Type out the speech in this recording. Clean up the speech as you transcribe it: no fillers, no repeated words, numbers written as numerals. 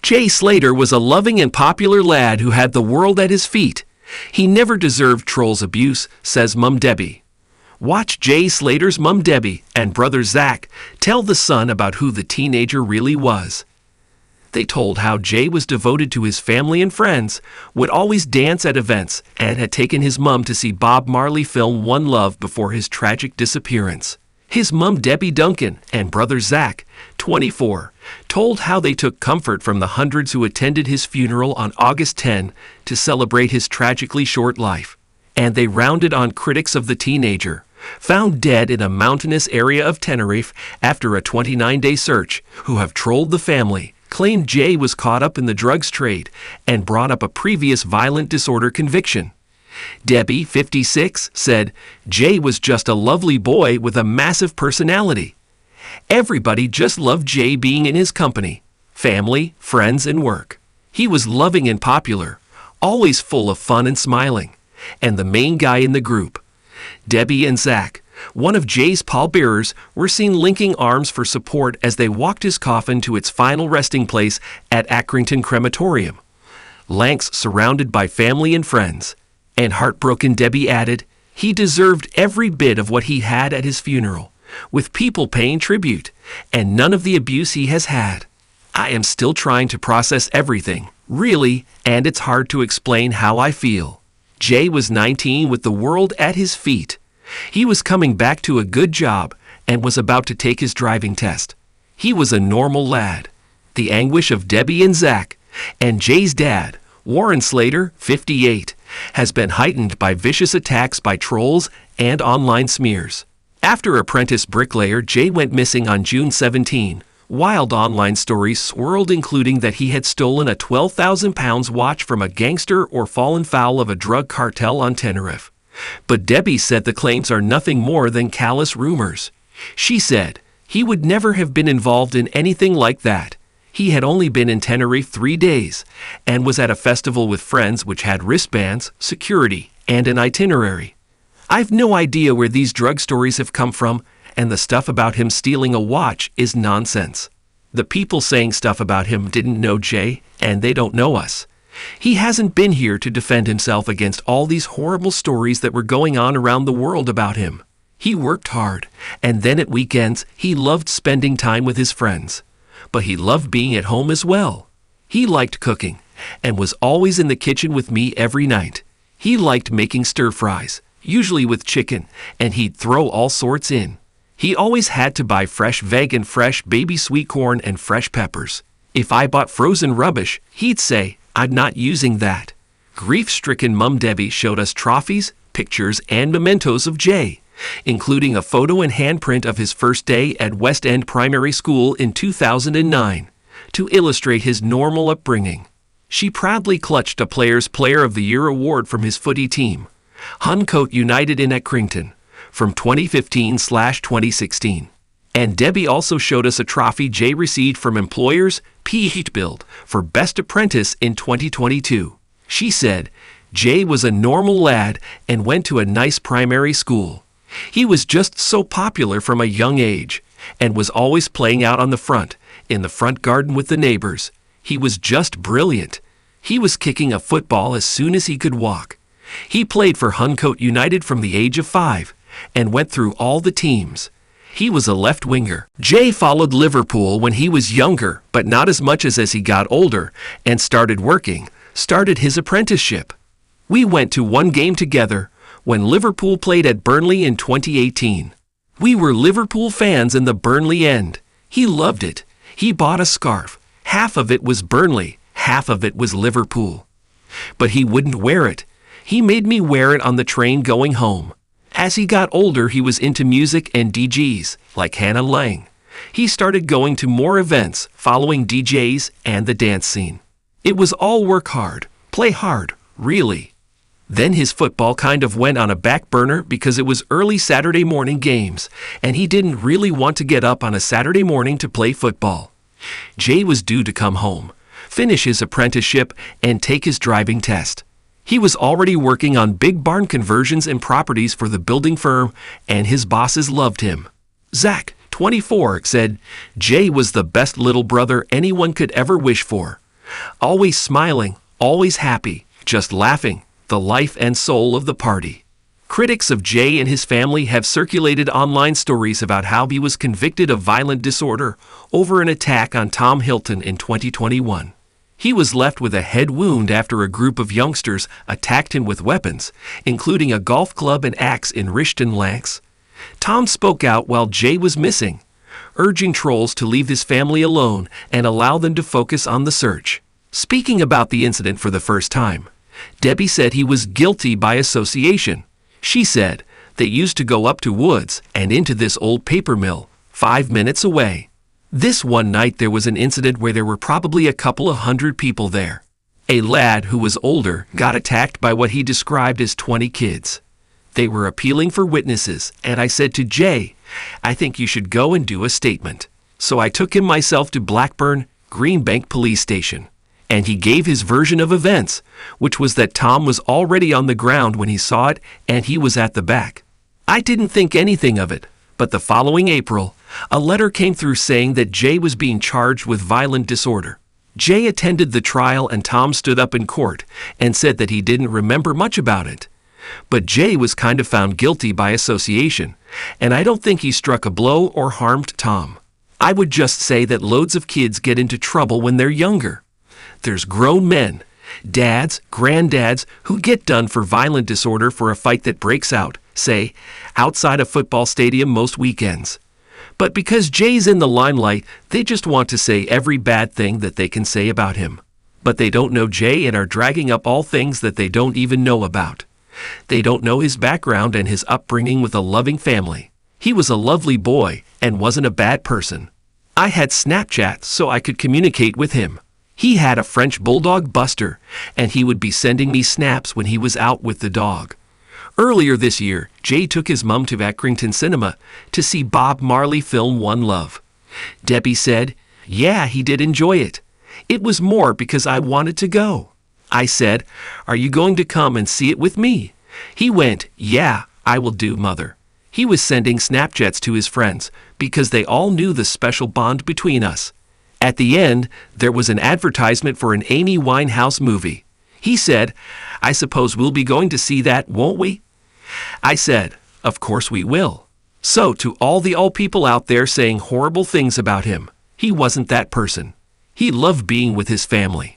Jay Slater was a loving and popular lad who had the world at his feet. He never deserved trolls' abuse, says Mum Debbie. Watch Jay Slater's Mum Debbie and brother Zach tell the son about who the teenager really was. They told how Jay was devoted to his family and friends, would always dance at events, and had taken his mum to see Bob Marley film One Love before his tragic disappearance. His mum Debbie Duncan and brother Zach, 24, told how they took comfort from the hundreds who attended his funeral on August 10 to celebrate his tragically short life. And they rounded on critics of the teenager, found dead in a mountainous area of Tenerife after a 29-day search, who have trolled the family, claimed Jay was caught up in the drugs trade, and brought up a previous violent disorder conviction. Debbie, 56, said, Jay was just a lovely boy with a massive personality. Everybody just loved Jay being in his company, family, friends, and work. He was loving and popular, always full of fun and smiling, and the main guy in the group. Debbie and Zach, one of Jay's pallbearers, were seen linking arms for support as they walked his coffin to its final resting place at Accrington Crematorium. Lanks surrounded by family and friends. And heartbroken Debbie added, he deserved every bit of what he had at his funeral, with people paying tribute, and none of the abuse he has had. I am still trying to process everything, really, and it's hard to explain how I feel. Jay was 19 with the world at his feet. He was coming back to a good job and was about to take his driving test. He was a normal lad. The anguish of Debbie and Zach, and Jay's dad, Warren Slater, 58, has been heightened by vicious attacks by trolls and online smears. After apprentice bricklayer Jay went missing on June 17, wild online stories swirled, including that he had stolen a £12,000 watch from a gangster or fallen foul of a drug cartel on Tenerife. But Debbie said the claims are nothing more than callous rumors. She said, he would never have been involved in anything like that. He had only been in Tenerife 3 days and was at a festival with friends which had wristbands, security, and an itinerary. I've no idea where these drug stories have come from, and the stuff about him stealing a watch is nonsense. The people saying stuff about him didn't know Jay, and they don't know us. He hasn't been here to defend himself against all these horrible stories that were going on around the world about him. He worked hard, and then at weekends he loved spending time with his friends. But he loved being at home as well. He liked cooking, and was always in the kitchen with me every night. He liked making stir-fries, usually with chicken, and he'd throw all sorts in. He always had to buy fresh veg and fresh baby sweet corn and fresh peppers. If I bought frozen rubbish, he'd say, I'm not using that. Grief-stricken Mum Debbie showed us trophies, pictures, and mementos of Jay, including a photo and handprint of his first day at West End Primary School in 2009, to illustrate his normal upbringing. She proudly clutched a Player's Player of the Year award from his footy team, Huncote United in Accrington, from 2015/2016. And Debbie also showed us a trophy Jay received from Employers Build for Best Apprentice in 2022. She said, Jay was a normal lad and went to a nice primary school. He was just so popular from a young age, and was always playing out on the front, in the front garden with the neighbors. He was just brilliant. He was kicking a football as soon as he could walk. He played for Huncote United from the age of 5, and went through all the teams. He was a left winger. Jay followed Liverpool when he was younger, but not as much as he got older, and started his apprenticeship. We went to one game together, when Liverpool played at Burnley in 2018. We were Liverpool fans in the Burnley end. He loved it. He bought a scarf. Half of it was Burnley, half of it was Liverpool. But he wouldn't wear it. He made me wear it on the train going home. As he got older, he was into music and DJs, like Hannah Lang. He started going to more events, following DJs and the dance scene. It was all work hard, play hard, really. Then his football kind of went on a back burner because it was early Saturday morning games, and he didn't really want to get up on a Saturday morning to play football. Jay was due to come home, finish his apprenticeship, and take his driving test. He was already working on big barn conversions and properties for the building firm, and his bosses loved him. Zach, 24, said, Jay was the best little brother anyone could ever wish for. Always smiling, always happy, just laughing, the life and soul of the party. Critics of Jay and his family have circulated online stories about how he was convicted of violent disorder over an attack on Tom Hilton in 2021. He was left with a head wound after a group of youngsters attacked him with weapons, including a golf club and axe in Richton Lancs. Tom spoke out while Jay was missing, urging trolls to leave his family alone and allow them to focus on the search. Speaking about the incident for the first time, Debbie said he was guilty by association. She said they used to go up to Woods and into this old paper mill, 5 minutes away. This one night there was an incident where there were probably a couple of hundred people there. A lad who was older got attacked by what he described as 20 kids. They were appealing for witnesses, and I said to Jay, I think you should go and do a statement. So I took him myself to Blackburn, Greenbank Police Station. And he gave his version of events, which was that Tom was already on the ground when he saw it and he was at the back. I didn't think anything of it, but the following April, a letter came through saying that Jay was being charged with violent disorder. Jay attended the trial and Tom stood up in court and said that he didn't remember much about it. But Jay was kind of found guilty by association, and I don't think he struck a blow or harmed Tom. I would just say that loads of kids get into trouble when they're younger. There's grown men, dads, granddads, who get done for violent disorder for a fight that breaks out, say, outside a football stadium most weekends. But because Jay's in the limelight, they just want to say every bad thing that they can say about him. But they don't know Jay and are dragging up all things that they don't even know about. They don't know his background and his upbringing with a loving family. He was a lovely boy and wasn't a bad person. I had Snapchat so I could communicate with him. He had a French bulldog Buster, and he would be sending me snaps when he was out with the dog. Earlier this year, Jay took his mom to Accrington Cinema to see Bob Marley film One Love. Debbie said, yeah, he did enjoy it. It was more because I wanted to go. I said, are you going to come and see it with me? He went, yeah, I will do, Mother. He was sending Snapchats to his friends because they all knew the special bond between us. At the end, there was an advertisement for an Amy Winehouse movie. He said, I suppose we'll be going to see that, won't we? I said, of course we will. So to all the old people out there saying horrible things about him, he wasn't that person. He loved being with his family.